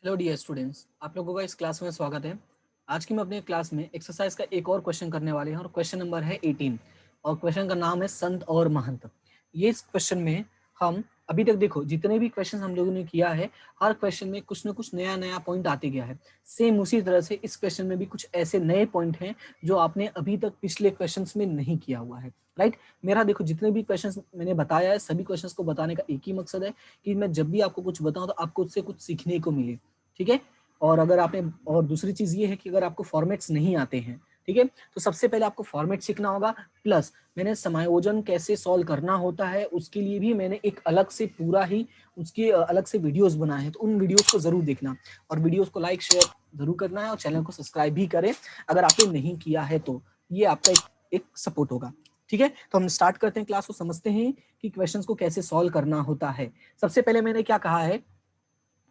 Hello dear students, आप लोगों का इस क्लास में स्वागत है। आज की मैं अपने क्लास में एक्सरसाइज का एक और क्वेश्चन करने वाले हैं और क्वेश्चन नंबर है 18 और क्वेश्चन का नाम है संत और महंत। ये इस क्वेश्चन में हम अभी तक देखो जितने भी क्वेश्चन हम लोगों ने किया है, हर क्वेश्चन में कुछ ना कुछ नया नया पॉइंट आते गया है। सेम उसी तरह से इस क्वेश्चन में भी कुछ ऐसे नए पॉइंट हैं जो आपने अभी तक पिछले क्वेश्चन में नहीं किया हुआ है। राइट, मेरा देखो जितने भी क्वेश्चंस मैंने बताया है, सभी क्वेश्चंस को बताने का एक ही मकसद है कि मैं जब भी आपको कुछ बताऊं तो आपको उससे कुछ सीखने को मिले। ठीक है, और अगर आपने और दूसरी चीज ये है कि अगर आपको फॉर्मेट्स नहीं आते हैं, ठीक है, तो सबसे पहले आपको फॉर्मेट सीखना होगा। प्लस मैंने समायोजन कैसे सॉल्व करना होता है उसके लिए भी मैंने एक अलग से पूरा ही उसके अलग से वीडियोस बनाए हैं, तो उन वीडियोस को जरूर देखना और वीडियोस को लाइक शेयर जरूर करना है और चैनल को सब्सक्राइब भी करें अगर आपने नहीं किया है तो। ये आपका एक सपोर्ट होगा। ठीक है, तो हम स्टार्ट करते हैं क्लास को, समझते हैं कि क्वेश्चंस को कैसे सॉल्व करना होता है। सबसे पहले मैंने क्या कहा है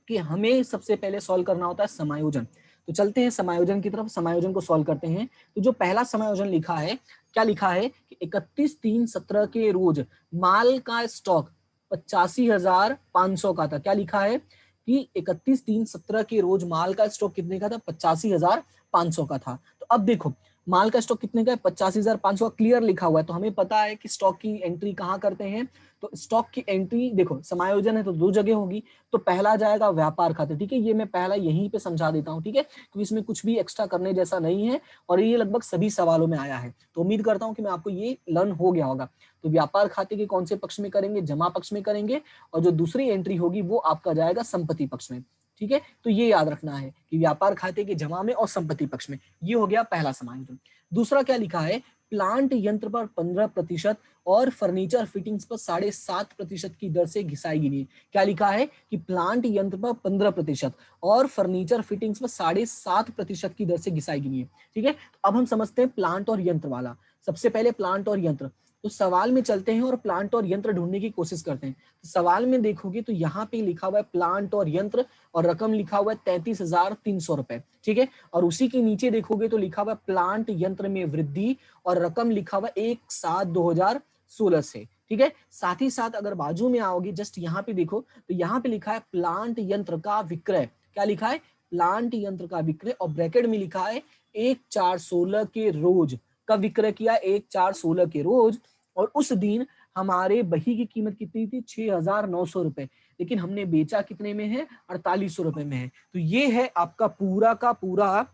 कि हमें सबसे पहले सॉल्व करना होता है समायोजन। तो चलते हैं समायोजन की तरफ, समायोजन को सॉल्व करते हैं। तो जो पहला समायोजन लिखा है, क्या लिखा है कि 31/3/17 के रोज माल का स्टॉक 85,500 का था। क्या लिखा है कि 31/3/17 के रोज माल का स्टॉक कितने का था? 85,500 का था। तो अब देखो माल का स्टॉक कितने का है? 85,500 का क्लियर लिखा हुआ है, तो हमें पता है कि स्टॉक की एंट्री कहाँ करते हैं। तो स्टॉक की एंट्री देखो, समायोजन है तो दो जगह होगी। तो पहला जाएगा व्यापार खाते। ठीक है, ये मैं पहला यहीं पे समझा देता हूँ। ठीक है, क्योंकि इसमें कुछ भी एक्स्ट्रा करने जैसा नहीं है और ये लगभग सभी सवालों में आया है, तो उम्मीद करता हूँ कि मैं आपको ये लर्न हो गया होगा। तो व्यापार खाते के कौन से पक्ष में करेंगे? जमा पक्ष में करेंगे, और जो दूसरी एंट्री होगी वो आपका जाएगा संपत्ति पक्ष में। ठीक है, तो ये याद रखना है कि व्यापार खाते के जमा में और संपत्ति पक्ष में। ये हो गया पहला समायोजन। दूसरा क्या लिखा है? प्लांट यंत्र पर 15% और फर्नीचर फिटिंग्स पर 7.5% की दर से घिसाई गिनी। क्या लिखा है कि प्लांट यंत्र पर 15% और फर्नीचर फिटिंग्स पर 7.5% की दर से घिसाई गिनी है। ठीक है, तो अब हम समझते हैं प्लांट और यंत्र वाला। सबसे पहले प्लांट और यंत्र, तो सवाल में चलते हैं और प्लांट और यंत्र ढूंढने की कोशिश करते हैं। तो सवाल में देखोगे तो यहाँ पे लिखा हुआ है प्लांट और यंत्र और रकम लिखा हुआ है 33,300 रुपए। ठीक है, और उसी के नीचे देखोगे तो लिखा हुआ है प्लांट यंत्र में वृद्धि और रकम लिखा हुआ है 1/7/2016 से। ठीक है, साथ ही साथ अगर बाजू में आओगे जस्ट यहाँ पे देखो तो यहाँ पे लिखा है प्लांट यंत्र का विक्रय। क्या लिखा है? प्लांट यंत्र का विक्रय, और ब्रैकेट में लिखा है 1/4/16 के रोज का विक्रय किया, 1/4/16 के रोज। और उस दिन हमारे बही की कीमत कितनी थी? 6,900 रुपए, लेकिन हमने बेचा कितने में है? 4,800 रुपए में है। तो ये है आपका पूरा का पूरा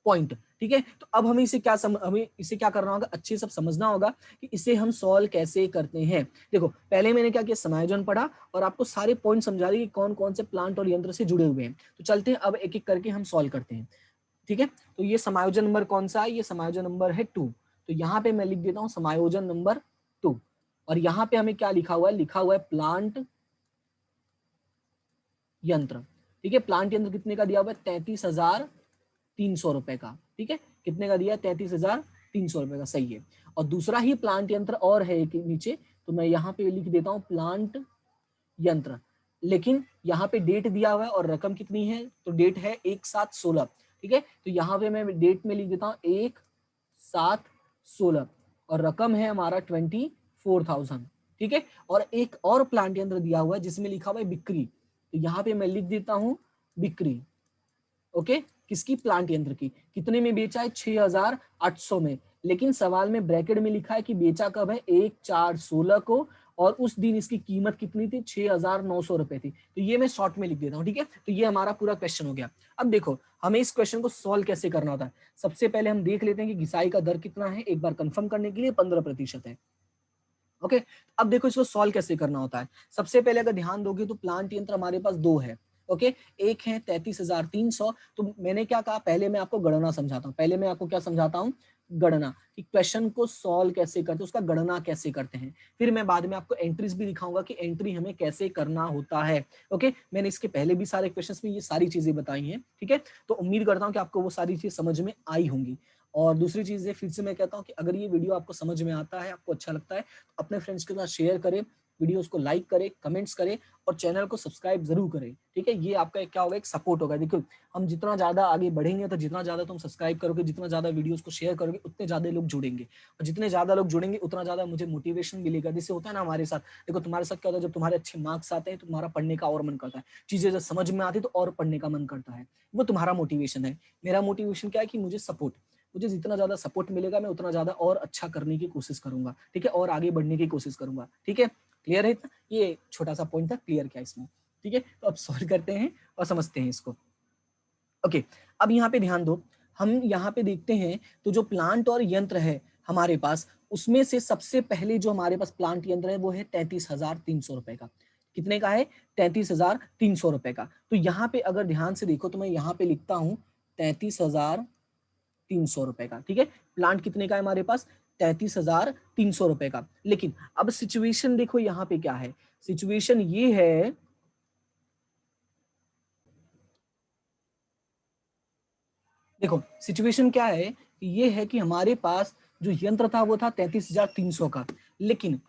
पॉइंट। ठीक है, तो अब हमें इसे क्या करना होगा? अच्छे से समझना होगा कि इसे हम सॉल्व कैसे करते हैं। देखो पहले मैंने क्या किया, समायोजन पढ़ा और आपको सारे पॉइंट समझा दिए कि कौन कौन से प्लांट और यंत्र से जुड़े हुए हैं। तो चलते हैं अब एक एक करके हम सॉल्व करते हैं। ठीक है, तो ये समायोजन नंबर कौन सा है? ये समायोजन नंबर है 2। तो यहाँ पे मैं लिख देता हूँ समायोजन नंबर 2, और यहाँ पे हमें क्या लिखा हुआ है? लिखा हुआ है प्लांट यंत्र। ठीक है, प्लांट यंत्र कितने का दिया हुआ है? 33,300 रुपए का। ठीक है, कितने का दिया है? 33,300 रुपए का, सही है। और दूसरा ही प्लांट यंत्र और है एक नीचे, तो मैं यहाँ पे लिख देता हूँ प्लांट यंत्र, लेकिन यहाँ पे डेट दिया हुआ है और रकम कितनी है? तो डेट है 1/7/16। ठीक है, तो यहाँ पे मैं डेट में लिख देता हूँ 1/7/16 और रकम है हमारा 24,000। ठीक है, और एक और प्लांट यंत्र दिया हुआ है जिसमें लिखा हुआ है बिक्री, तो यहाँ पे मैं लिख देता हूँ बिक्री। ओके, किसकी? प्लांट यंत्र की। कितने में बेचा है? 6,800 में, लेकिन सवाल में ब्रैकेट में लिखा है कि बेचा कब है? 1/4/16 को, और उस दिन इसकी कीमत कितनी थी? 6,900 रुपए थी। तो ये मैं शॉर्ट में लिख देता हूँ। ठीक है, तो ये हमारा पूरा क्वेश्चन हो गया। अब देखो हमें इस क्वेश्चन को सॉल्व कैसे करना होता है। सबसे पहले हम देख लेते हैं कि घिसाई का दर कितना है, एक बार कंफर्म करने के लिए 15% है। ओके, अब देखो इसको सॉल्व कैसे करना होता है। सबसे पहले अगर ध्यान दोगे तो प्लांट यंत्र हमारे पास दो है। ओके, एक है 33,300। तो मैंने क्या कहा, पहले मैं आपको गणना समझाता हूँ। पहले मैं आपको क्या समझाता हूँ? गणना, कि क्वेश्चन को सॉल्व कैसे करते हैं, उसका गणना कैसे करते हैं। फिर मैं बाद में आपको एंट्रीज भी दिखाऊंगा कि एंट्री हमें कैसे करना होता है। ओके, मैंने इसके पहले भी सारे क्वेश्चंस में ये सारी चीजें बताई हैं। ठीक है, तो उम्मीद करता हूँ कि आपको वो सारी चीज समझ में आई होंगी। और दूसरी चीज है, फिर से मैं कहता हूँ कि अगर ये वीडियो आपको समझ में आता है, आपको अच्छा लगता है, अपने फ्रेंड्स के साथ शेयर करें वीडियोस को लाइक करें, कमेंट्स करें और चैनल को सब्सक्राइब जरूर करें, ठीक है। ये आपका क्या होगा, एक सपोर्ट होगा। देखो हम जितना ज्यादा आगे बढ़ेंगे तो जितना ज्यादा तुम सब्सक्राइब करोगे, जितना ज्यादा वीडियोस को शेयर करोगे, उतने ज्यादा लोग जुड़ेंगे और जितने ज्यादा लोग जुड़ेंगे उतना ज्यादा मुझे मोटिवेशन मिलेगा। जैसे होता है ना हमारे साथ, देखो तुम्हारे साथ क्या होता है, जब तुम्हारे अच्छे मार्क्स आते हैं तो तुम्हारा पढ़ने का और मन करता है, चीजें जब समझ में आती है तो और पढ़ने का मन करता है, वो तुम्हारा मोटिवेशन है। मेरा मोटिवेशन क्या है कि मुझे सपोर्ट, मुझे जितना ज्यादा सपोर्ट मिलेगा मैं उतना ज्यादा और अच्छा करने की कोशिश करूंगा, ठीक है, और आगे बढ़ने की कोशिश करूंगा, ठीक है। क्लियर है इतना? ये छोटा सा पॉइंट था, क्लियर क्या इसमें, ठीक है। तो अब सॉल्व करते हैं और समझते हैं इसको। ओके, अब यहाँ पे ध्यान दो, हम यहाँ पे देखते हैं तो जो प्लांट और यंत्र है हमारे पास, उसमें से सबसे पहले जो हमारे पास प्लांट यंत्र है वो है 33,300 रुपए का। कितने का है? 33,300 रुपए का। तो यहाँ पे अगर ध्यान से देखो तो मैं यहाँ पे लिखता हूँ 33,300 रुपए का, ठीक है। प्लांट कितने का है हमारे पास? 33,300 रुपए का। लेकिन अब सिचुएशन देखो यहाँ पे क्या है, सिचुएशन ये है, देखो सिचुएशन क्या है, ये है कि हमारे पास जो यंत्र था वो था 33,300 का, लेकिन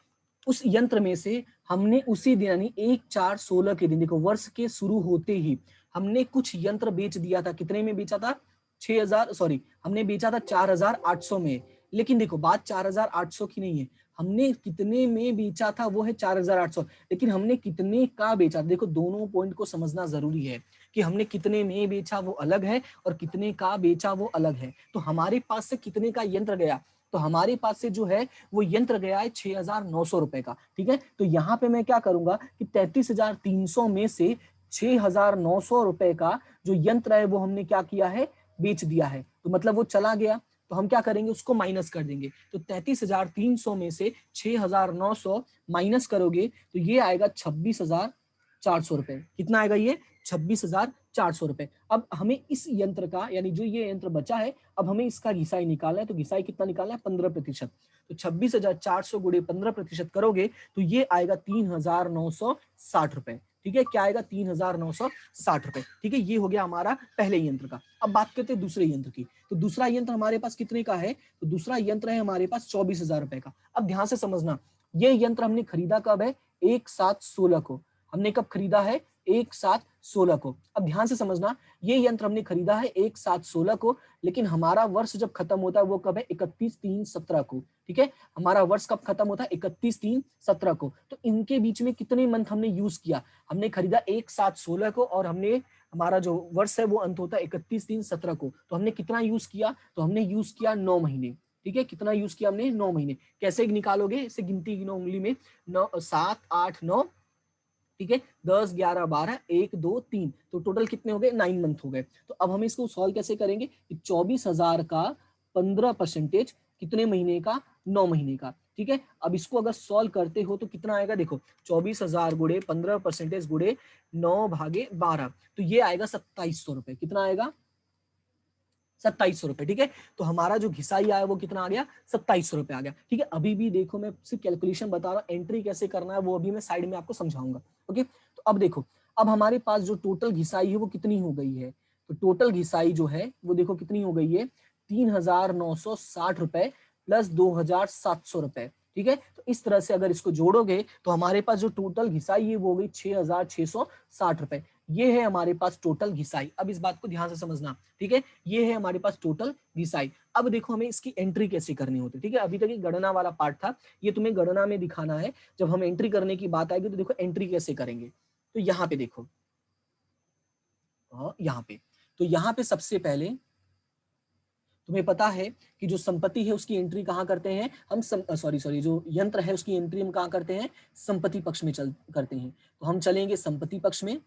उस यंत्र में से हमने उसी दिन यानी 1/4/16 के दिन, देखो वर्ष के शुरू होते ही हमने कुछ यंत्र बेच दिया था। कितने में बेचा था? 6,000, सॉरी हमने बेचा था 4,800 में। लेकिन देखो बात 4,800 की नहीं है, हमने कितने में बेचा था वो है 4,800, लेकिन हमने कितने का बेचा, देखो दोनों पॉइंट को समझना जरूरी है कि हमने कितने में बेचा वो अलग है और कितने का बेचा वो अलग है। तो हमारे पास से कितने का यंत्र गया, तो हमारे पास से जो है वो यंत्र गया है 6,900 रुपए का, ठीक है। तो यहाँ पे मैं क्या करूंगा कि 33,300 में से 6,900 रुपए का जो यंत्र है वो हमने क्या किया है, बेच दिया है, तो मतलब वो चला गया। तो हम क्या करेंगे, उसको माइनस कर देंगे। तो 33,300 में से 6,900 माइनस करोगे तो ये आएगा 26,400 रुपए। कितना आएगा ये? 26,400 रुपए। अब हमें इस यंत्र का, यानी जो ये यंत्र बचा है, अब हमें इसका घिसाई निकालना है। तो घिसाई कितना निकालना है? 15%। तो 26,400 गुणे 15% करोगे तो ये आएगा 3,960 रुपए, ठीक है। क्या आएगा? 3,960 रुपए, ठीक है। ये हो गया हमारा पहले यंत्र का। अब बात करते हैं दूसरे यंत्र की। तो दूसरा यंत्र हमारे पास कितने का है? तो दूसरा यंत्र है हमारे पास 24,000 रुपए का। अब ध्यान से समझना, ये यंत्र हमने खरीदा कब है? 1/7/16 को। हमने कब खरीदा है? 1/7/16 को। अब ध्यान से समझना, ये यंत्र हमने खरीदा है 1/7/16 को, लेकिन हमारा वर्ष जब खत्म होता है वो कब है? 31/3/17 को, ठीक है। हमारा वर्ष कब खत्म होता है? 31/3/17 को। तो इनके बीच में कितने मंथ हमने यूज किया? हमने खरीदा 1/7/16 को और हमने, हमारा जो वर्ष है वो अंत होता है 31/3/17 को। तो हमने कितना यूज किया? तो हमने यूज किया 9 महीने, ठीक है। कितना यूज किया हमने? 9 महीने। कैसे निकालोगे इसे? गिनती गिनो उंगली में, 9, 7, 8, 9, ठीक है, 10, 11, 12, 1, 2, 3, तो टोटल कितने हो गए? 9 मंथ हो गए। तो अब हम इसको सॉल्व कैसे करेंगे? 24,000 का 15% कितने महीने का? 9 महीने का, ठीक है। अब इसको अगर सॉल्व करते हो तो कितना आएगा? देखो 24,000 गुणे 15% गुणे 9/12, तो ये आएगा 2,700 रुपए। कितना आएगा? 2,700 रुपए, ठीक है। तो हमारा जो घिसाई आया वो कितना आ गया? 2,700 रुपए आ गया, ठीक है। अभी भी देखो मैं सिर्फ कैलकुलेशन बता रहा हूँ, एंट्री कैसे करना है वो अभी मैं साइड में आपको समझाऊंगा। ओके, तो अब देखो, अब हमारे पास जो टोटल घिसाई है वो कितनी हो गई है? तो टोटल घिसाई जो है वो देखो कितनी हो गई है? 3,960 रुपए प्लस 2,700 रुपए, ठीक है। तो इस तरह से अगर इसको जोड़ोगे तो हमारे पास जो टोटल घिसाई है वो हो गई 6,660 रुपए। ये है हमारे पास टोटल घिसाई। अब इस बात को ध्यान से समझना, ठीक है। ये है हमारे पास टोटल घिसाई। अब देखो हमें इसकी एंट्री कैसे करनी होती है, ठीक है। अभी तक ये गणना वाला पार्ट था, ये तुम्हें गणना में दिखाना है। जब हम एंट्री करने की बात आएगी तो देखो एंट्री कैसे करेंगे। तो यहाँ पे देखो, यहाँ पे, तो यहाँ पे सबसे पहले तुम्हें पता है कि जो संपत्ति है उसकी एंट्री कहाँ करते हैं हम? सॉरी जो यंत्र है उसकी एंट्री हम कहाँ करते हैं? संपत्ति पक्ष में करते हैं। तो हम चलेंगे संपत्ति पक्ष में,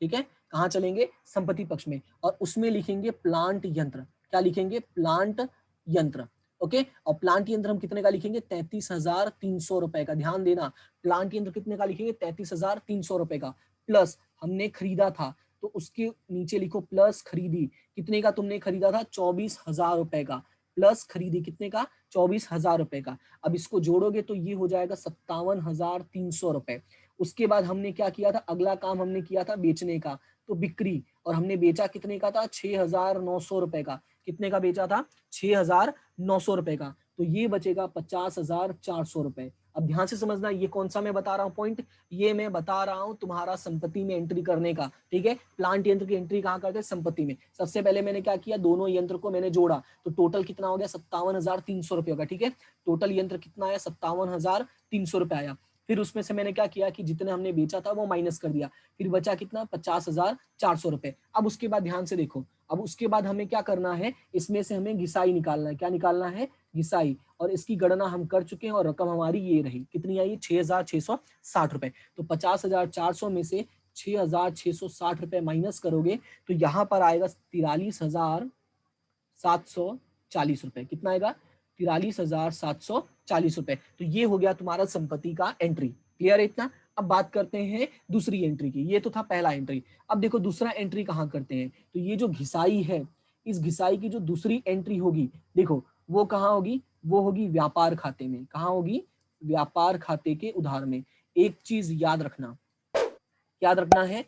ठीक है। कहाँ चलेंगे? संपत्ति पक्ष में, और उसमें लिखेंगे प्लांट यंत्र। क्या लिखेंगे? प्लांट यंत्र, ओके। और प्लांट यंत्र हम कितने का लिखेंगे? 33,300 रुपए का। ध्यान देना, प्लांट यंत्र कितने का लिखेंगे? 33,300 रुपए का, प्लस हमने खरीदा था तो उसके नीचे लिखो प्लस खरीदी। कितने का तुमने खरीदा था? 24,000 रुपए का, प्लस खरीदी कितने का? 24,000 रुपए का। अब इसको जोड़ोगे तो ये हो जाएगा 57,300 रुपए। उसके बाद हमने क्या किया था? अगला काम हमने किया था बेचने का, तो बिक्री, और हमने बेचा कितने का था? 6,900 रुपए का। कितने का बेचा था? 6,900 रुपए का। तो ये बचेगा 50,400 रुपए। अब ध्यान से समझना, ये कौन सा मैं बता रहा हूँ पॉइंट, ये मैं बता रहा हूँ तुम्हारा संपत्ति में एंट्री करने का, ठीक है। प्लांट यंत्र की एंट्री कहाँ करते हैं, संपत्ति में। सबसे पहले मैंने क्या किया, दोनों यंत्र को मैंने जोड़ा, तो टोटल कितना हो गया, 57,300 रुपये का, ठीक है। टोटल यंत्र कितना आया, 57,300 रुपये आया। फिर उसमें से मैंने क्या किया कि जितने हमने बेचा था वो माइनस कर दिया, फिर बचा कितना, 50,400 रुपए। अब उसके बाद ध्यान से देखो, अब उसके बाद हमें क्या करना है, इसमें से हमें घिसाई निकालना है। क्या निकालना है, घिसाई। और इसकी गणना हम कर चुके हैं और रकम हमारी ये रही, कितनी आई, 6,660 रुपए। तो 50,400 में से 6,660 रुपए माइनस करोगे तो यहाँ पर आएगा 43,740 रुपए। कितना आएगा, 43,740 रुपए। तो ये हो गया तुम्हारा संपत्ति का एंट्री। क्लियर है इतना। अब बात करते हैं दूसरी एंट्री की। ये तो था पहला एंट्री। अब देखो दूसरा एंट्री कहाँ करते हैं, तो ये जो घिसाई है, इस घिसाई की जो दूसरी एंट्री होगी, देखो वो कहाँ होगी, वो होगी व्यापार खाते में। कहाँ होगी, व्यापार खाते के उधार में। एक चीज याद रखना, याद रखना है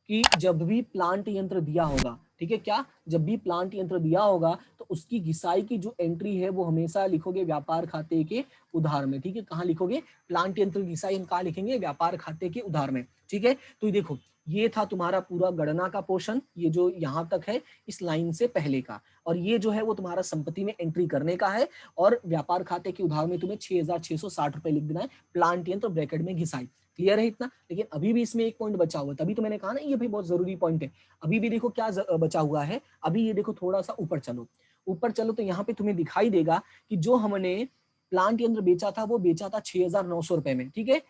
कि जब भी प्लांट यंत्र दिया होगा, ठीक है, क्या, जब भी प्लांट यंत्र दिया होगा तो उसकी घिसाई की जो एंट्री है वो हमेशा लिखोगे व्यापार खाते के उधार में, ठीक है। कहाँ लिखोगे, प्लांट यंत्र की घिसाई हम कहाँ लिखेंगे, व्यापार खाते के उधार में, ठीक है। तो ये देखो, ये था तुम्हारा पूरा गणना का पोर्शन, ये जो यहाँ तक है इस लाइन से पहले का, और ये जो है वो तुम्हारा संपत्ति में एंट्री करने का है, और व्यापार खाते के उधार में तुम्हें 6,660 रुपए लिख देना है, प्लांट यंत्र ब्रैकेट में घिसाई। क्लियर है इतना। लेकिन अभी भी इसमें एक पॉइंट बचा हुआ है, तभी तो मैंने कहा ना ये भी बहुत जरूरी पॉइंट है। अभी भी देखो क्या बचा हुआ है, अभी ये देखो थोड़ा सा ऊपर चलो, ऊपर चलो तो यहाँ पे तुम्हें दिखाई देगा कि जो हमने प्लांट यंत्र बेचा था वो बेचा था 6,900 रुपए में, ठीक है।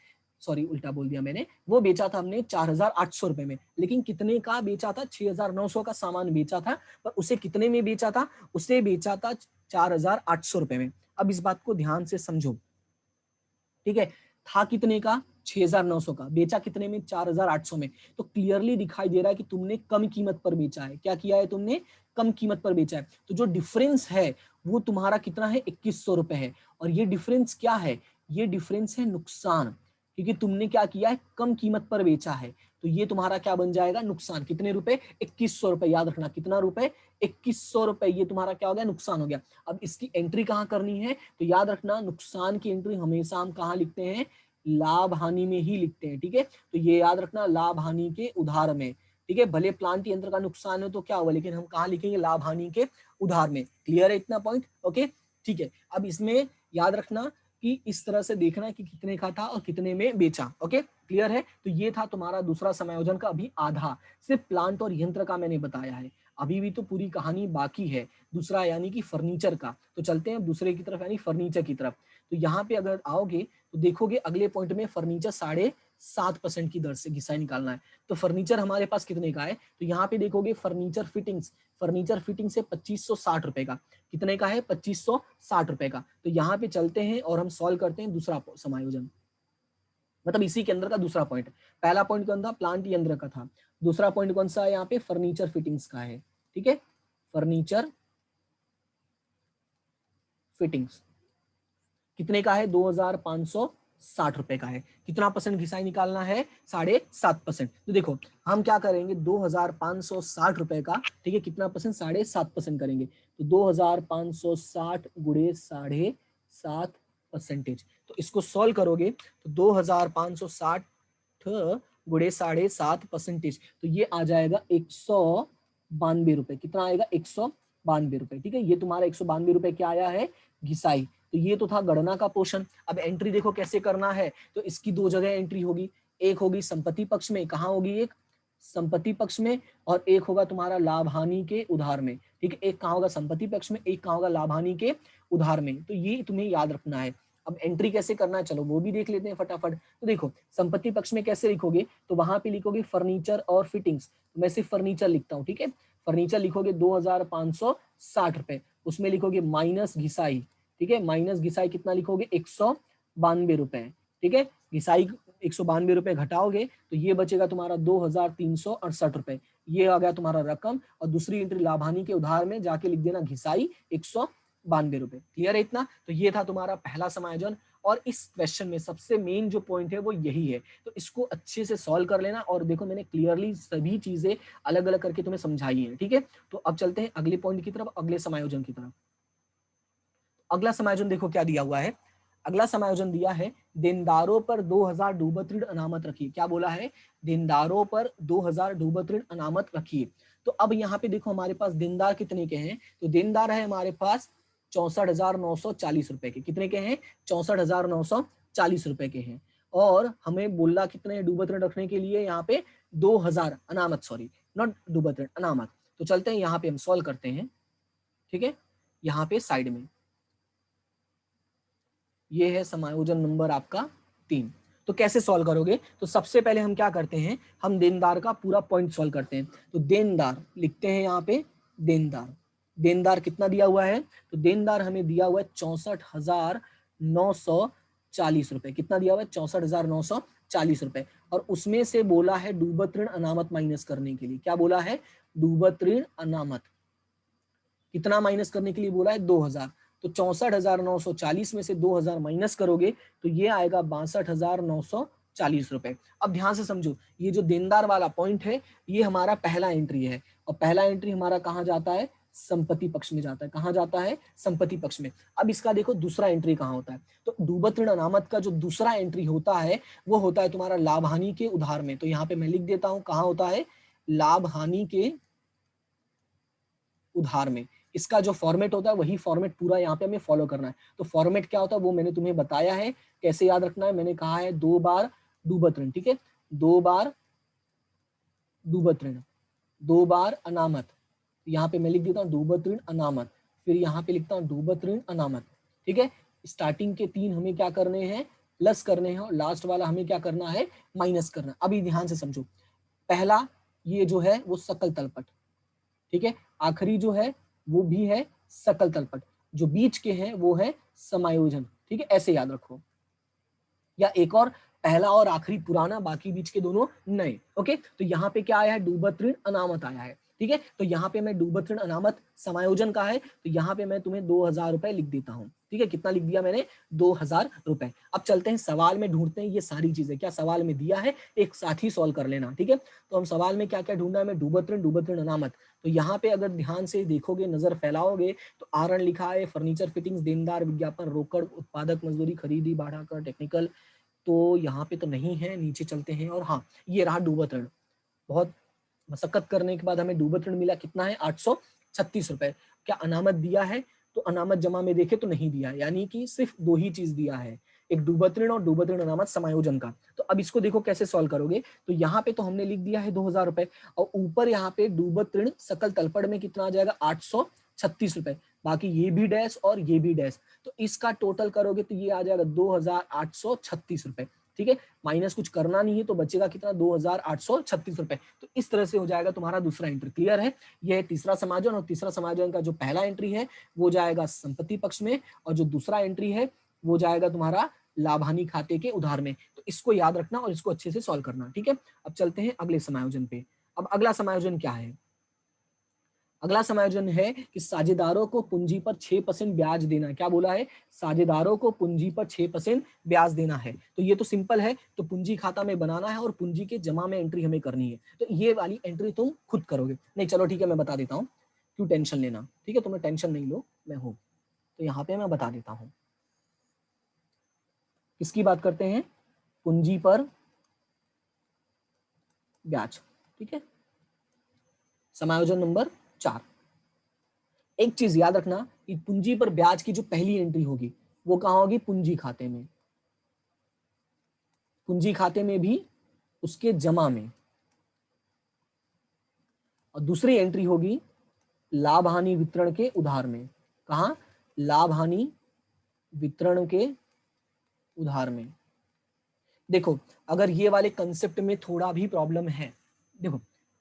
सॉरी उल्टा बोल दिया मैंने, वो बेचा था हमने 4,800 रुपए में। लेकिन कितने का बेचा था, 6,900 का सामान बेचा था, पर उसे कितने में बेचा था, उसे बेचा था 4,800 रुपए में। अब इस बात को ध्यान से समझो, ठीक है। था कितने का, 6,900 का, बेचा कितने में, 4,800 में। तो क्लियरली दिखाई दे रहा है कि तुमने कम कीमत पर बेचा है। क्या किया है तुमने, कम कीमत पर बेचा है। तो जो डिफरेंस है वो तुम्हारा कितना है, 2,100 रुपए है। और ये डिफरेंस क्या है, ये डिफरेंस है नुकसान, क्योंकि तुमने क्या किया है, कम कीमत पर बेचा है। तो ये तुम्हारा क्या बन जाएगा, नुकसान। कितने रुपए, 2,100 रुपए। याद रखना कितना रुपए, 2,100 रुपए। ये तुम्हारा क्या हो गया, नुकसान हो गया। अब इसकी एंट्री कहाँ करनी है, तो याद रखना नुकसान की एंट्री हमेशा हम कहाँ लिखते हैं, लाभ हानि में ही लिखते हैं, ठीक है। तो ये याद रखना, लाभ हानि के उधार में, ठीक है। भले प्लांट यंत्र का नुकसान हो तो क्या हुआ, लेकिन हम कहाँ लिखेंगे, लाभ हानि के उधार में। क्लियर है इतना पॉइंट, ओके, ठीक है। अब इसमें याद रखना कि इस तरह से देखना कि कितने का था और कितने में बेचा, ओके, क्लियर है। तो ये था तुम्हारा दूसरा समायोजन का अभी आधा, सिर्फ प्लांट और यंत्र का मैंने बताया है। अभी भी तो पूरी कहानी बाकी है, दूसरा यानी कि फर्नीचर का। तो चलते हैं दूसरे की तरफ, यानी फर्नीचर की तरफ। तो यहाँ पे अगर आओगे तो देखोगे अगले पॉइंट में फर्नीचर 7.5% की दर से घिसाई निकालना है। तो फर्नीचर हमारे पास कितने का है, तो यहाँ पे देखोगे फर्नीचर फिटिंग्स, फर्नीचर फिटिंग से 2,560 रुपए का, कितने का है, 2,560 रुपए का। तो यहाँ पे चलते हैं और हम सॉल्व करते हैं दूसरा समायोजन, मतलब इसी के अंदर का दूसरा पॉइंट। पहला पॉइंट कौन था, प्लांट यंत्र का था। दूसरा पॉइंट कौन सा है, यहाँ पे फर्नीचर फिटिंग्स का है, ठीक है। फर्नीचर फिटिंग्स कितने का है, 2,560 रुपए का है। कितना परसेंट घिसाई निकालना है, 7.5%। तो देखो हम क्या करेंगे, 2,560 रुपए का, ठीक है, कितना परसेंट, 7.5% करेंगे। तो 2,560 गुणे 7.5%। तो इसको सॉल्व करोगे तो 2,560 गुणे 7.5%, तो ये आ जाएगा 192 रुपए। कितना आएगा, 192 रुपए, ठीक है। ये तुम्हारा 192 रुपए क्या आया है, घिसाई। तो ये तो था गणना का पोर्शन। अब एंट्री देखो कैसे करना है, तो इसकी दो जगह एंट्री होगी। एक होगी संपत्ति पक्ष में, कहाँ होगी, एक संपत्ति पक्ष में, और एक होगा तुम्हारा लाभ हानि के उधार में, ठीक है। एक कहाँ होगा संपत्ति पक्ष में, एक कहाँ होगा लाभ हानि के उधार में। तो ये तुम्हें याद रखना है। अब एंट्री कैसे करना है, चलो वो भी देख लेते हैं फटाफट। तो देखो संपत्ति पक्ष में कैसे लिखोगे, तो वहां पे लिखोगे फर्नीचर और फिटिंग्स। मैं सिर्फ फर्नीचर लिखता हूँ, ठीक है। फर्नीचर लिखोगे 2,560 रुपए, उसमें लिखोगे माइनस घिसाई, ठीक है। माइनस घिसाई कितना लिखोगे, 192 रुपए, ठीक है। घिसाई 192 रुपए घटाओगे तो ये बचेगा तुम्हारा 2,368 रुपए। ये आ गया तुम्हारा रकम। और दूसरी एंट्री लाभानी के उधार में जाके लिख देना घिसाई 192 रुपए। क्लियर है इतना। तो ये था तुम्हारा पहला समायोजन। और इस क्वेश्चन में सबसे मेन जो पॉइंट है वो यही है, तो इसको अच्छे से सॉल्व कर लेना। और देखो मैंने क्लियरली सभी चीजें अलग अलग करके तुम्हें समझाई है, ठीक है। तो अब चलते हैं अगले पॉइंट की तरफ, अगले समायोजन की तरफ। अगला समायोजन देखो क्या दिया हुआ है। अगला समायोजन दिया है देनदारों पर 2000 डूबत ऋण अनामत रखिए। क्या बोला है? देनदारों पर 2000 डूबत ऋण अनामत रखिए। तो अब यहाँ पे देखो हमारे पास देनदार कितने के हैं, तो देनदार है हमारे पास 64,940 रुपए के। कितने के हैं? 64,940 रुपए के हैं। और हमें बोला कितने डूबत ऋण रखने के लिए, यहाँ पे 2000 अनामत, सॉरी नॉट डूबत ऋण, अनामत। तो चलते हैं यहाँ पे हम सॉल्व करते हैं। ठीक है, यहाँ पे साइड में ये है समायोजन नंबर आपका 3। तो कैसे सॉल्व करोगे? तो सबसे पहले हम क्या करते हैं, हम देनदार का पूरा पॉइंट सॉल्व करते हैं। तो देनदार लिखते हैं यहाँ पे, देनदार, देनदार कितना दिया हुआ है? तो देनदार हमें दिया हुआ है 64,940 रुपए। कितना दिया हुआ है? 64,940 रुपए। और उसमें से बोला है डूबत ऋण अनामत माइनस करने के लिए। क्या बोला है? डूबत ऋण अनामत कितना माइनस करने के लिए बोला है? 2000। तो 64,940 में से 2000 माइनस करोगे तो ये आएगा 62,940 रुपए। अब ध्यान से समझो, ये जो देनदार वाला पॉइंट है ये हमारा पहला एंट्री है, और पहला एंट्री हमारा कहाँ जाता है? संपत्ति पक्ष में जाता है। कहाँ जाता है? संपत्ति पक्ष में। अब इसका देखो दूसरा एंट्री कहाँ होता है? तो डूबत ऋण अनामत का जो दूसरा एंट्री होता है वो होता है तुम्हारा लाभ हानि के उधार में। तो यहाँ पे मैं लिख देता हूं कहाँ होता है? लाभ हानि के उधार में। इसका जो फॉर्मेट होता है वही फॉर्मेट पूरा यहाँ पे हमें फॉलो करना है। तो फॉर्मेट क्या होता है वो मैंने तुम्हें बताया है, कैसे याद रखना है। मैंने कहा है 2 बार डूबत ऋण, ठीक है, 2 बार डूबत ऋण, 2 बार अनामत। यहाँ पे मैं लिख देता हूँ डूबत ऋण अनामत, फिर यहाँ पे लिखता हूँ डूबत ऋण अनामत। ठीक है, स्टार्टिंग के 3 हमें क्या करने हैं? प्लस करने हैं, और लास्ट वाला हमें क्या करना है? माइनस करना। अभी ध्यान से समझो, पहला ये जो है वो सकल तलपट, ठीक है, आखिरी जो है वो भी है सकल तलपट, जो बीच के हैं वो है समायोजन। ठीक है, ऐसे याद रखो। या एक और, पहला और आखिरी पुराना, बाकी बीच के दोनों नए। ओके, तो यहाँ पे क्या आया है? डूबत ऋण अनामत आया है। ठीक है, तो यहाँ पे मैं डूबत ऋण अनामत समायोजन का है, तो यहाँ पे मैं तुम्हें 2000 रुपए लिख देता हूँ। ठीक है, कितना लिख दिया मैंने? 2000 रुपए। अब चलते हैं सवाल में, ढूंढते हैं ये सारी चीजें क्या सवाल में दिया है, एक साथ ही सॉल्व कर लेना। ठीक है, तो हम सवाल में क्या क्या ढूंढना है? मैं डूबत ऋण अनामत। तो यहाँ पे अगर ध्यान से देखोगे, नजर फैलाओगे, तो आरण लिखा है, फर्नीचर फिटिंग्स, देनदार, विज्ञापन, रोकड़, उत्पादक, मजदूरी, खरीदी, भाड़ा कर, टेक्निकल, तो यहाँ पे तो नहीं है। नीचे चलते हैं, और हाँ ये रहा डूबत ऋण। बहुत मशक्कत करने के बाद हमें डूबत ऋण मिला, कितना है? 836 रुपए। क्या अनामत दिया है? तो अनामत जमा में देखे तो नहीं दिया है, यानी कि सिर्फ 2 ही चीज दिया है, एक डूबत ऋण और डूबत ऋण अनामत समायोजन का। तो अब इसको देखो कैसे सॉल्व करोगे। तो यहाँ पे तो हमने लिख दिया है 2000 रुपए, और ऊपर यहाँ पे डूबत ऋण सकल तलपड़ में कितना आ जाएगा? 836 रुपए। बाकी ये भी डैश और ये भी डैश, तो इसका टोटल करोगे तो ये आ जाएगा 2836 रुपए। ठीक है, माइनस कुछ करना नहीं है, तो बचेगा कितना? 2836 रुपए। तो इस तरह से हो जाएगा तुम्हारा दूसरा एंट्री। क्लियर है? यह है तीसरा समायोजन, और तीसरा समायोजन का जो पहला एंट्री है वो जाएगा संपत्ति पक्ष में, और जो दूसरा एंट्री है वो जाएगा तुम्हारा लाभ हानि खाते के उधार में। तो इसको याद रखना और इसको अच्छे से सॉल्व करना। ठीक है, अब चलते हैं अगले समायोजन पे। अब अगला समायोजन क्या है? अगला समायोजन है कि साझेदारों को पूंजी पर 6% ब्याज देना। क्या बोला है? साझेदारों को पूंजी पर 6% ब्याज देना है। तो ये तो सिंपल है, तो पूंजी खाता में बनाना है और पूंजी के जमा में एंट्री हमें करनी है। तो ये वाली एंट्री तुम खुद करोगे। नहीं चलो ठीक है, मैं बता देता हूँ, क्यों टेंशन लेना। ठीक है, तुम्हें टेंशन नहीं लो, मैं हूं। तो यहाँ पे मैं बता देता हूँ, किसकी बात करते हैं? पूंजी पर ब्याज। ठीक है, समायोजन नंबर 4। एक चीज याद रखना कि पूंजी पर ब्याज की जो पहली एंट्री होगी वो कहां होगी? पूंजी खाते में। पूंजी खाते में भी उसके जमा में। और दूसरी एंट्री होगी लाभ हानि वितरण के उधार में। कहा? लाभ हानि वितरण के उधार में। देखो, अगर ये वाले कंसेप्ट में थोड़ा भी प्रॉब्लम है, देखो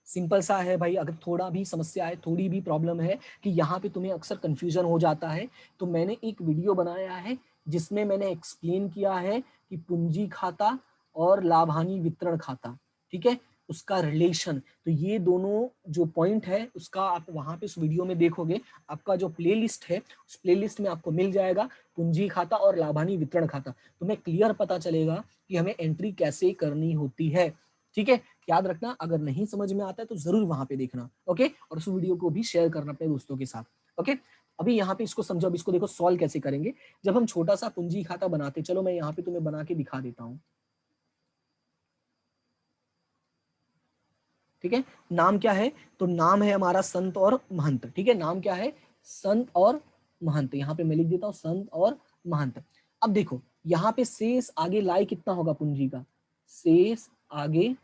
सिंपल सा है भाई, अगर थोड़ा भी समस्या है, थोड़ी भी प्रॉब्लम है कि यहाँ पे तुम्हें अक्सर कंफ्यूजन हो जाता है, तो मैंने एक वीडियो बनाया है जिसमें मैंने एक्सप्लेन किया है कि पूंजी खाता और लाभ हानि वितरण खाता, ठीक है, उसका रिलेशन। तो ये दोनों जो पॉइंट है उसका आप वहां पे उस वीडियो में देखोगे, आपका जो प्लेलिस्ट है उस प्लेलिस्ट में आपको मिल जाएगा पूंजी खाता और लाभ हानि वितरण खाता। तुम्हें क्लियर पता चलेगा कि हमें एंट्री कैसे करनी होती है। ठीक है, याद रखना, अगर नहीं समझ में आता है तो जरूर वहां पे देखना। ओके, और उस वीडियो को भी शेयर करना अपने दोस्तों के साथ। ओके, अभी यहाँ पे इसको समझो, अब इसको देखो सॉल्व कैसे करेंगे। जब हम छोटा सा पूंजी खाता बनाते, चलो मैं यहाँ पे तुम्हें बना के दिखा देता हूँ, ठीक है। नाम क्या है, तो नाम है हमारा संत और महंत, ठीक है। नाम क्या है, संत और महंत। यहाँ पे मैं लिख देता हूँ संत और महंत। अब देखो यहाँ पे शेष आगे लाए कितना होगा पूंजी का, शेष आगे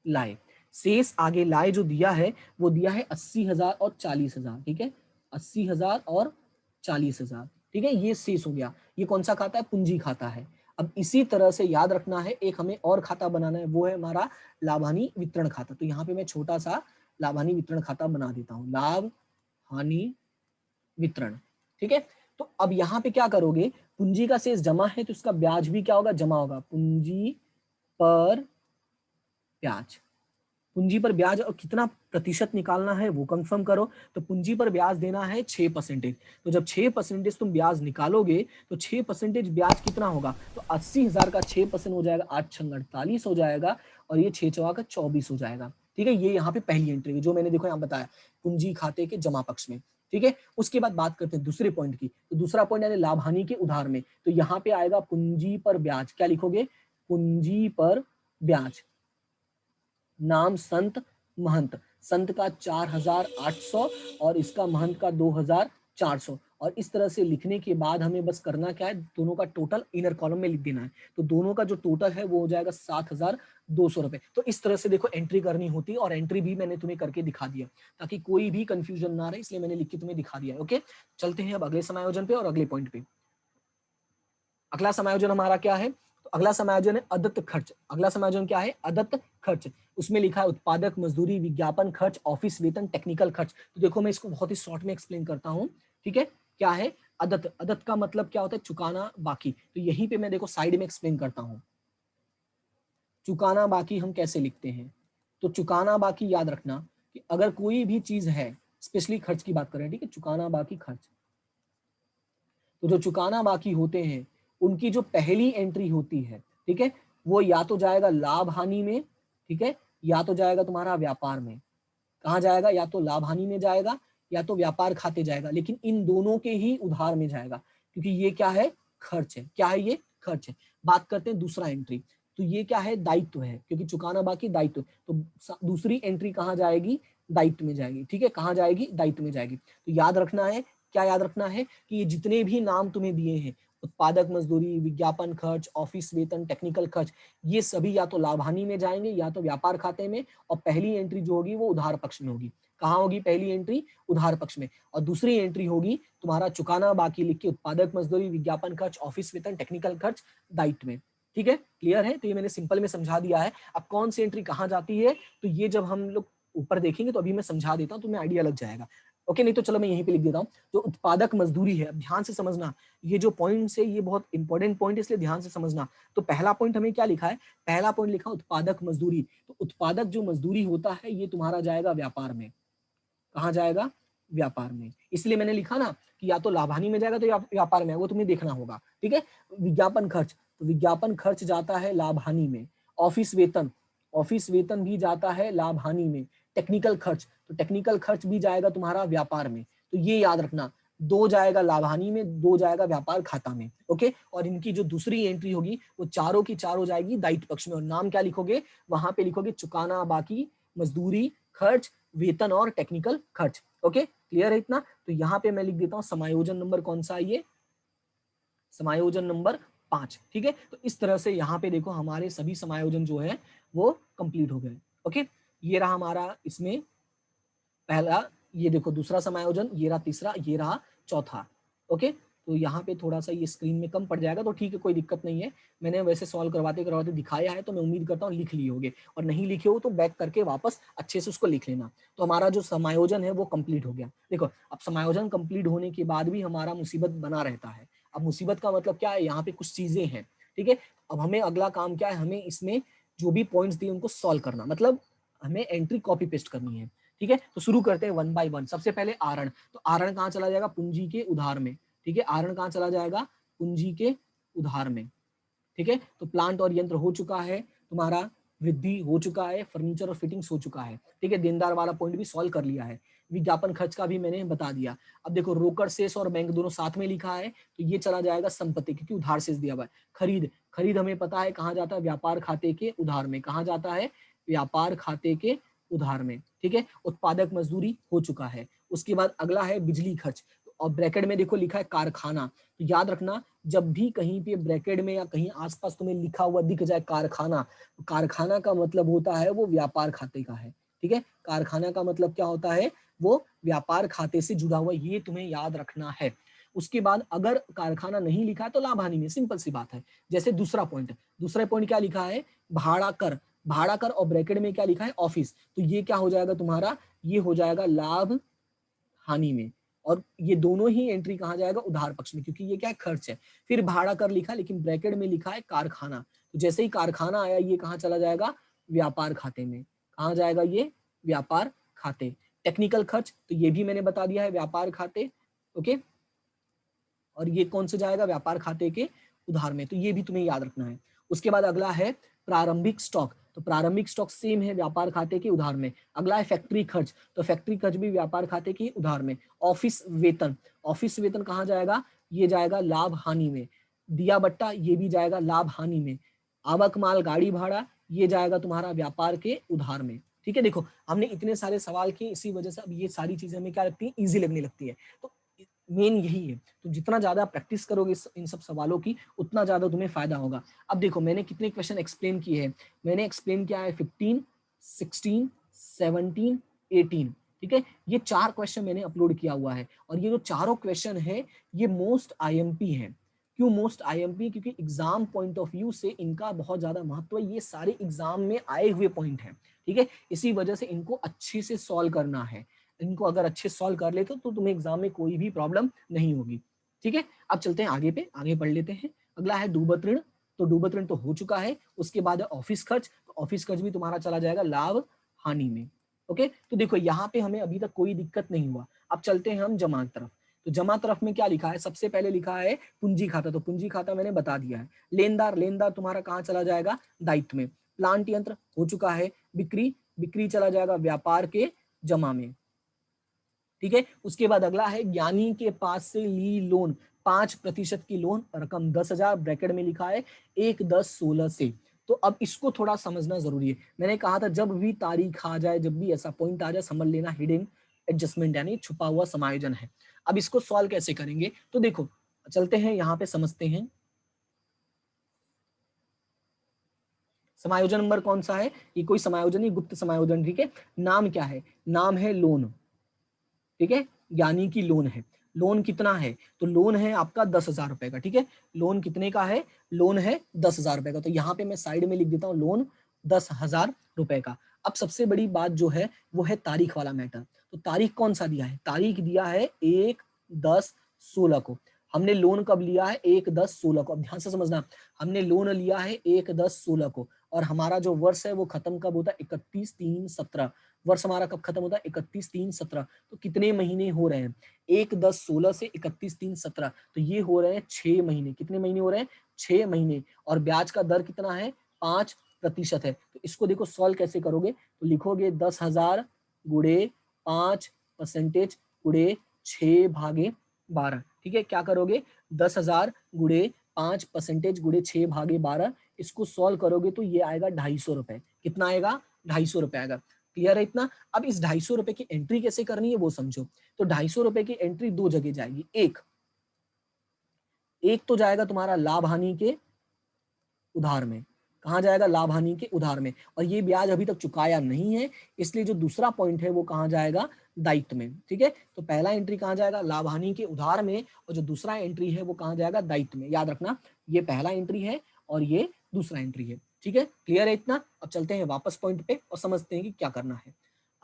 लाए, शेष आगे लाए जो दिया है वो दिया है 80,000 और 40,000, ठीक है। 80,000 और 40,000, ठीक है। ये शेष हो गया। ये कौन सा खाता है, पूंजी खाता है। अब इसी तरह से याद रखना है, एक हमें और खाता बनाना है, वो है हमारा लाभ हानि वितरण खाता। तो यहाँ पे मैं छोटा सा लाभ हानि वितरण खाता बना देता हूँ, लाभ हानि वितरण, ठीक है। तो अब यहाँ पे क्या करोगे, पूंजी का शेष जमा है तो इसका ब्याज भी क्या होगा, जमा होगा। पूंजी पर ब्याज, पूंजी पर ब्याज और कितना प्रतिशत निकालना है वो कंफर्म करो। तो पूंजी पर ब्याज देना है 6%। तो जब 6% तुम ब्याज निकालोगे तो 6% ब्याज कितना होगा, तो 80,000 का 6% हो जाएगा, 8 छंग 48 हो जाएगा, और ये 6 चौका 24 हो जाएगा, ठीक है। ये यहाँ पे पहली एंट्री जो मैंने देखो यहाँ बताया, पूंजी खाते के जमा पक्ष में, ठीक है। उसके बाद बात करते हैं दूसरे पॉइंट की। तो दूसरा पॉइंट यानी लाभ हानि के उधार में, तो यहाँ पे आएगा पूंजी पर ब्याज, क्या लिखोगे, पूंजी पर ब्याज। नाम संत महंत, संत का 4,800 और इसका महंत का 2,400, और इस तरह से लिखने के बाद हमें बस करना क्या है, दोनों का टोटल इनर कॉलम में लिख देना है। तो दोनों का जो टोटल है वो हो जाएगा 7,200 रुपए। तो इस तरह से देखो एंट्री करनी होती है, और एंट्री भी मैंने तुम्हें करके दिखा दिया ताकि कोई भी कंफ्यूजन ना रहे, इसलिए मैंने लिख के तुम्हें दिखा दिया। ओके, चलते हैं अब अगले समायोजन पे और अगले पॉइंट पे। अगला समायोजन हमारा क्या है, तो अगला समायोजन है अदत्त खर्च। अगला समायोजन क्या है, अदत्त खर्च। उसमें लिखा है उत्पादक मजदूरी, विज्ञापन खर्च, ऑफिस वेतन, टेक्निकल खर्च। तो देखो मैं इसको बहुत ही शॉर्ट में एक्सप्लेन करता हूँ, ठीक है। क्या है अदत्त, अदत्त का मतलब क्या होता है, चुकाना बाकी। तो यहीं पे मैं देखो साइड में एक्सप्लेन करता हूँ, चुकाना बाकी हम कैसे लिखते हैं। तो चुकाना बाकी याद रखना कि अगर कोई भी चीज है, स्पेशली खर्च की बात करें, ठीक है, चुकाना बाकी खर्च। तो जो चुकाना बाकी होते हैं उनकी जो पहली एंट्री होती है, ठीक है, वो या तो जाएगा लाभ हानि में, ठीक है, या तो जाएगा तुम्हारा व्यापार में। कहाँ जाएगा, या तो लाभ हानि में जाएगा या तो व्यापार खाते जाएगा, लेकिन इन दोनों के ही उधार में जाएगा, क्योंकि ये क्या है, खर्च है। क्या है, ये खर्च है। बात करते हैं दूसरा एंट्री। तो ये क्या है, दायित्व है, क्योंकि चुकाना बाकी दायित्व। तो दूसरी एंट्री कहाँ जाएगी, दायित्व में जाएगी, ठीक है। कहाँ जाएगी, दायित्व में जाएगी। तो याद रखना है, क्या याद रखना है कि ये जितने भी नाम तुम्हें दिए हैं, उत्पादक मजदूरी, विज्ञापन खर्च, ऑफिस वेतन, टेक्निकल खर्च, ये सभी या तो लाभ हानि में जाएंगे या तो व्यापार खाते में, और पहली एंट्री जो होगी वो उधार पक्ष में होगी। कहाँ होगी पहली एंट्री, उधार पक्ष में, और दूसरी एंट्री होगी तुम्हारा चुकाना बाकी लिख के उत्पादक मजदूरी, विज्ञापन खर्च, ऑफिस वेतन, टेक्निकल खर्च, दायित्व में, ठीक है। क्लियर है, तो ये मैंने सिंपल में समझा दिया है। अब कौन सी एंट्री कहाँ जाती है, तो ये जब हम लोग ऊपर देखेंगे तो अभी मैं समझा देता हूँ, तुम्हें आइडिया लग जाएगा। ओके, नहीं तो चलो मैं यहीं पे लिख देता हूँ। जो उत्पादक मजदूरी है, ध्यान से समझना, ये जो पॉइंट है ये बहुत इंपॉर्टेंट पॉइंट है, इसलिए ध्यान से समझना। तो पहला पॉइंट हमें क्या लिखा है, पहला पॉइंट लिखा उत्पादक मजदूरी। तो उत्पादक जो मजदूरी होता है ये तुम्हारा जाएगा व्यापार में। कहाँ जाएगा, व्यापार में। इसलिए मैंने लिखा ना कि या तो लाभ हानि में जाएगा तो व्यापार में, वो तुम्हें देखना होगा, ठीक है। विज्ञापन खर्च, तो विज्ञापन खर्च जाता है लाभ हानि में। ऑफिस वेतन, ऑफिस वेतन भी जाता है लाभ हानि में। टेक्निकल खर्च, तो टेक्निकल खर्च भी जाएगा तुम्हारा व्यापार में। तो ये याद रखना, दो जाएगा लाभ हानि में, दो जाएगा व्यापार खाता में। ओके, और इनकी जो दूसरी एंट्री होगी वो चारों की चारों जाएगी दायित्व पक्ष में, और नाम क्या लिखोगे, वहां पे लिखोगे चुकाना बाकी, मजदूरी, खर्च, वेतन और टेक्निकल खर्च। ओके, क्लियर है इतना। तो यहाँ पे मैं लिख देता हूँ समायोजन नंबर कौन सा है, ये समायोजन नंबर 5, ठीक है। तो इस तरह से यहाँ पे देखो हमारे सभी समायोजन जो है वो कंप्लीट हो गए। ओके, ये रहा हमारा इसमें पहला, ये देखो दूसरा समायोजन, ये रहा तीसरा, ये रहा चौथा। ओके, तो यहाँ पे थोड़ा सा ये स्क्रीन में कम पड़ जाएगा, तो ठीक है, कोई दिक्कत नहीं है। मैंने वैसे सॉल्व करवाते करवाते दिखाया है, तो मैं उम्मीद करता हूँ लिख लिए होगे, और नहीं लिखे हो तो बैक करके वापस अच्छे से उसको लिख लेना। तो हमारा जो समायोजन है वो कंप्लीट हो गया। देखो अब समायोजन कंप्लीट होने के बाद भी हमारा मुसीबत बना रहता है। अब मुसीबत का मतलब क्या है, यहाँ पे कुछ चीजें हैं, ठीक है। अब हमें अगला काम क्या है, हमें इसमें जो भी पॉइंट्स दिए उनको सॉल्व करना, मतलब हमें एंट्री कॉपी पेस्ट करनी है, ठीक है। तो शुरू करते हैं वन बाय वन। सबसे पहले आरण, तो आरण कहाँ चला जाएगा, पूंजी के उधार में, ठीक है। आरण कहाँ चला जाएगा, पूंजी के उधार में, ठीक है। तो प्लांट और यंत्र हो चुका है तुम्हारा, वृद्धि हो चुका है, फर्नीचर और फिटिंग्स हो चुका है, ठीक है, देनदार वाला पॉइंट भी सॉल्व कर लिया है, विज्ञापन खर्च का भी मैंने बता दिया। अब देखो रोकड़ शेष और बैंक दोनों साथ में लिखा है, तो ये चला जाएगा संपत्ति, क्योंकि उधार शेष दिया हुआ है। खरीद, खरीद हमें पता है कहाँ जाता है, व्यापार खाते के उधार में, कहाँ जाता है, व्यापार खाते के उधार में, ठीक है। उत्पादक मजदूरी हो चुका है। उसके बाद अगला है बिजली खर्च, और ब्रैकेट में देखो लिखा है कारखाना, तो याद रखना जब भी कहीं पे ब्रैकेट में या कहीं आसपास तुम्हें लिखा हुआ दिख जाए कारखाना, तो कारखाना का मतलब होता है वो व्यापार खाते का है, ठीक है। कारखाना का मतलब क्या होता है, वो व्यापार खाते से जुड़ा हुआ, ये तुम्हें याद रखना है। उसके बाद अगर कारखाना नहीं लिखा है तो लाभ हानि में, सिंपल सी बात है। जैसे दूसरा पॉइंट क्या लिखा है, भाड़ा कर, भाड़ा कर, और ब्रैकेट में क्या लिखा है, ऑफिस, तो ये क्या हो जाएगा तुम्हारा, ये हो जाएगा लाभ हानि में। और ये दोनों ही एंट्री कहाँ जाएगा, उधार पक्ष में, क्योंकि ये क्या है, खर्च है। फिर भाड़ा कर लिखा, लेकिन ब्रैकेट में लिखा है कारखाना, तो जैसे ही कारखाना आया ये कहाँ चला जाएगा, व्यापार खाते में। कहाँ जाएगा ये, व्यापार खाते। टेक्निकल खर्च, तो ये भी मैंने बता दिया है, व्यापार खाते, ओके। और ये कौन से जाएगा, व्यापार खाते के उधार में, तो ये भी तुम्हें याद रखना है। उसके बाद अगला है प्रारंभिक स्टॉक, तो प्रारंभिक स्टॉक सेम है व्यापार खाते के उधार में। अगला है फैक्ट्री खर्च, तो फैक्ट्री खर्च भी व्यापार खाते के उधार में। ऑफिस वेतन, ऑफिस वेतन कहाँ जाएगा, ये जाएगा लाभ हानि में। दिया बट्टा, ये भी जाएगा लाभ हानि में। आवक माल गाड़ी भाड़ा, ये जाएगा तुम्हारा व्यापार के उधार में, ठीक है। देखो हमने इतने सारे सवाल किए, इसी वजह से अब ये सारी चीजें हमें क्या लगती है, इजी लगने लगती है। तो मेन यही है, तो जितना ज्यादा प्रैक्टिस करोगे इन सब सवालों की, उतना ज्यादा तुम्हें फायदा होगा। अब देखो मैंने कितने क्वेश्चन एक्सप्लेन किए हैं, मैंने एक्सप्लेन किया है 15, 16, 17, 18, ठीक है। ये 4 क्वेश्चन मैंने अपलोड किया हुआ है, और ये जो चारों क्वेश्चन है ये मोस्ट आईएमपी है। क्यों मोस्ट आईएमपी, क्योंकि एग्जाम पॉइंट ऑफ व्यू से इनका बहुत ज्यादा महत्व है, ये सारे एग्जाम में आए हुए पॉइंट हैं, ठीक है। इसी वजह से इनको अच्छे से सॉल्व करना है, इनको अगर अच्छे सॉल्व कर लेते तो तुम्हें एग्जाम में कोई भी प्रॉब्लम नहीं होगी, ठीक है। अब चलते हैं आगे पे, आगे पढ़ लेते हैं। अगला है डूबत ऋण, तो डूबत ऋण तो हो चुका है। उसके बाद है ऑफिस खर्च, तो ऑफिस खर्च भी तुम्हारा चला जाएगा लाभ हानि में, ओके। तो देखो यहाँ पे हमें अभी तक कोई दिक्कत नहीं हुआ। अब चलते हैं हम जमा तरफ, तो जमा तरफ में क्या लिखा है, सबसे पहले लिखा है पूंजी खाता, तो पूंजी खाता मैंने बता दिया है। लेनदार, लेनदार तुम्हारा कहाँ चला जाएगा, दायित्व में। प्लांट यंत्र हो चुका है। बिक्री, बिक्री चला जाएगा व्यापार के जमा में, ठीक है। उसके बाद अगला है ज्ञानी के पास से ली लोन, 5% की लोन, रकम 10,000, ब्रैकेट में लिखा है 1/10/16 से। तो अब इसको थोड़ा समझना जरूरी है। मैंने कहा था जब भी तारीख आ जाए, जब भी ऐसा पॉइंट आ जाए, समझ लेना हिडन एडजस्टमेंट यानी छुपा हुआ समायोजन है। अब इसको सॉल्व कैसे करेंगे, तो देखो चलते हैं यहाँ पे समझते हैं। समायोजन नंबर कौन सा है, ये कोई समायोजन नहीं, गुप्त समायोजन, ठीक है। नाम क्या है, नाम है लोन, ठीक है, यानी कि लोन है। लोन कितना है, तो लोन है आपका 10,000 रुपए का, ठीक है। लोन कितने का है, लोन है 10,000 रुपए का, तो यहाँ पे मैं साइड में लिख देता हूँ लोन 10,000 रुपए का। अब सबसे बड़ी बात जो है वो है तारीख वाला मैटर, तो तारीख कौन सा दिया है, तारीख दिया है 1/10/16 को। हमने लोन कब लिया है, 1/10/16 को। अब ध्यान से समझना, हमने लोन लिया है 1/10/16 को, और हमारा जो वर्ष है वो खत्म कब होता है, 31/3/17। वर्ष हमारा कब खत्म होता है, 31/3/17। तो कितने महीने हो रहे हैं, 1/10/16 से 31/3/17, तो ये हो रहे हैं 6 महीने। कितने महीने हो रहे हैं, 6 महीने। और ब्याज का दर कितना है, 5% है। तो इसको देखो सॉल्व कैसे करोगे, तो लिखोगे 10,000 गुड़े 5% गुड़े 6/12, ठीक है। क्या करोगे, 10,000 गुड़े 5% गुड़े 6/12, इसको सॉल्व करोगे तो ये आएगा 250 रुपए। कितना आएगा, 250 रुपए आएगा। क्लियर है इतना। अब इस 250 रुपए की एंट्री कैसे करनी है वो समझो। तो 250 रुपए की एंट्री दो जगह जाएगी, एक तो जाएगा तुम्हारा लाभ हानि के उधार में। कहाँ जाएगा, लाभ हानि के उधार में, और ये ब्याज अभी तक चुकाया नहीं है, इसलिए जो दूसरा पॉइंट है वो कहाँ जाएगा, दायित्व में, ठीक है। तो पहला एंट्री कहाँ जाएगा, लाभ हानि के उधार में, और जो दूसरा एंट्री है वो कहाँ जाएगा, दायित्व में। याद रखना ये पहला एंट्री है और ये दूसरा एंट्री है, ठीक है। क्लियर है इतना। अब चलते हैं वापस पॉइंट पे और समझते हैं कि क्या करना है।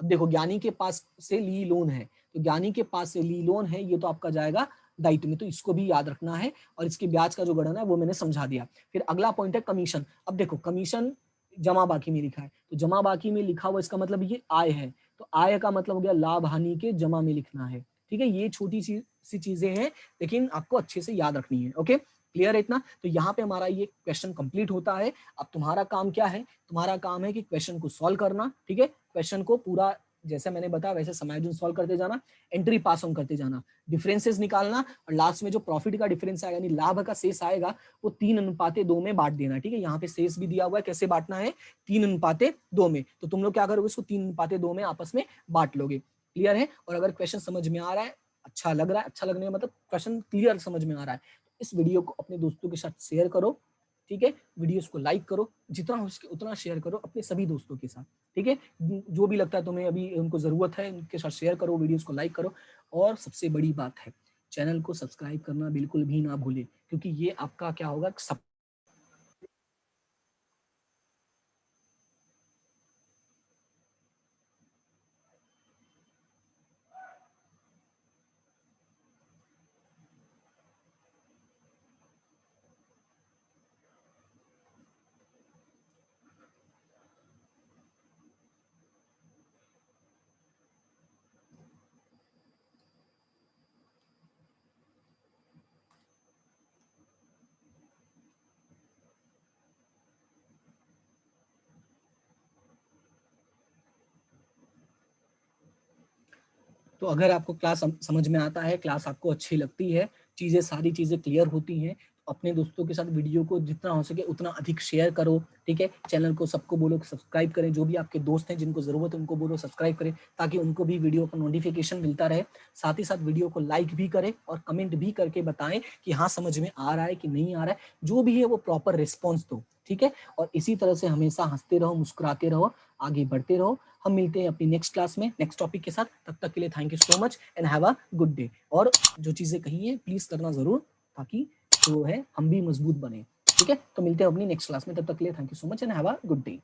अब देखो ज्ञानी के पास से ली लोन है, तो ज्ञानी के पास से ली लोन है, ये तो आपका जाएगा दायित्व में, तो इसको भी याद रखना है, और इसके ब्याज का जो गणना है वो मैंने समझा दिया। फिर अगला पॉइंट है कमीशन। अब देखो कमीशन जमा बाकी में लिखा है, तो जमा बाकी में लिखा हुआ इसका मतलब ये आय है, तो आय का मतलब हो गया लाभ हानि के जमा में लिखना है, ठीक है। ये छोटी सी चीजें हैं, लेकिन आपको अच्छे से याद रखनी है, ओके। क्लियर है इतना? तो यहाँ पे हमारा ये क्वेश्चन कंप्लीट होता है। अब तुम्हारा काम क्या है? तुम्हारा काम है कि क्वेश्चन को सॉल्व करना, ठीक है? क्वेश्चन को पूरा जैसे मैंने बताया वैसे समायोजन सॉल्व करते जाना, एंट्री पास ऑन करते जाना, डिफरेंसेस निकालना, और लास्ट में जो प्रॉफिट का डिफरेंस आएगा यानी लाभ का शेष आएगा वो 3:2 में बांट देना, ठीक है? यहाँ पे शेष भी दिया हुआ है, कैसे बांटना है? 3:2 में। तो तुम लोग क्या करोगे? इसको 3:2 में आपस में बांट लोगे। क्लियर है? और अगर क्वेश्चन समझ में आ रहा है, अच्छा लग रहा है, अच्छा लगने का मतलब क्वेश्चन क्लियर समझ में आ रहा है, इस वीडियो को अपने दोस्तों के साथ शेयर करो, ठीक है? वीडियोस को लाइक करो, जितना हो सके उतना शेयर करो अपने सभी दोस्तों के साथ, ठीक है? जो भी लगता है तुम्हें अभी उनको जरूरत है उनके साथ शेयर करो, वीडियोस को लाइक करो। और सबसे बड़ी बात है, चैनल को सब्सक्राइब करना बिल्कुल भी ना भूलें, क्योंकि ये आपका क्या होगा, सब तो अगर आपको क्लास समझ में आता है, क्लास आपको अच्छी लगती है, चीजें सारी चीजें क्लियर होती हैं, तो अपने दोस्तों के साथ वीडियो को जितना हो सके उतना अधिक शेयर करो, ठीक है? चैनल को सबको बोलो सब्सक्राइब करें, जो भी आपके दोस्त हैं जिनको जरूरत है उनको बोलो सब्सक्राइब करें, ताकि उनको भी वीडियो का नोटिफिकेशन मिलता रहे। साथ ही साथ वीडियो को लाइक भी करें और कमेंट भी करके बताएं कि हाँ समझ में आ रहा है कि नहीं आ रहा है, जो भी है वो प्रॉपर रिस्पॉन्स दो, ठीक है? और इसी तरह से हमेशा हंसते रहो, मुस्कुराते रहो, आगे बढ़ते रहो। हम मिलते हैं अपनी नेक्स्ट क्लास में नेक्स्ट टॉपिक के साथ। तब तक के लिए thank you so much and have a good day. और जो चीजें कही है प्लीज करना जरूर, ताकि जो है हम भी मजबूत बने, ठीक है? तो मिलते हैं अपनी नेक्स्ट क्लास में, तब तक के लिए thank you so much and have a good day.